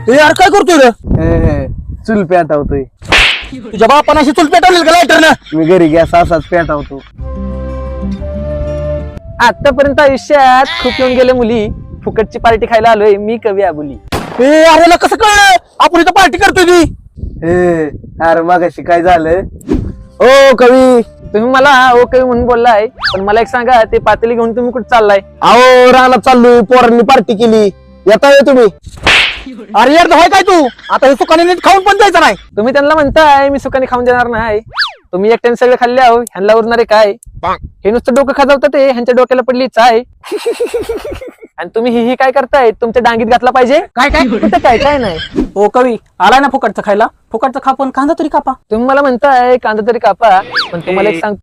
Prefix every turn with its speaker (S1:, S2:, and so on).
S1: हे यार काय करतोय रे?
S2: चूल पेटवतोय.
S1: तुझ्या बापाने अशी चूल पेटवली का लायटरनं?
S2: मी घरी गॅस असाच पेटवतो.
S3: आतापर्यंत आयुष्यात खूप येऊन गेले मुली, फुकटची पार्टी खायला आलोय मी कवी आबुली.
S1: ए अरे कसं कळलं आपण इथं पार्टी करतोय ती?
S2: अरे मगाशी काय झालं?
S1: ओ कवी,
S3: तुम्ही मला ओ कवी म्हणून बोललाय, पण मला एक सांगा, ते पातेली घेऊन तुम्ही कुठे चाललाय?
S1: अहो रानात चाललोय, पोरांनी पार्टी केली, येता ये तुम्ही. अरे यार होय काय तू आता हे सुखाने नीट खाऊन पण जायचं नाही.
S3: तुम्ही त्यांना म्हणताय मी सुखाने खाऊन देणार नाही, तुम्ही एकट्याने सगळे खाल्ले आहो, ह्यांना उरणारे काय? हे नुसतं डोकं खाजवतात, ते ह्यांच्या डोक्याला पडली चाय. आणि तुम्ही ही काय करताय? तुमच्या डांगीत घातला पाहिजे.
S1: काय काय
S3: कुठं काय नाही.
S1: ओ कवी, आलाय ना फुकटचं खायला, फुकटचं खा पण कांदा तरी कापा.
S3: तुम्ही मला म्हणताय कांदा तरी कापा, पण तुम्हाला एक सांग,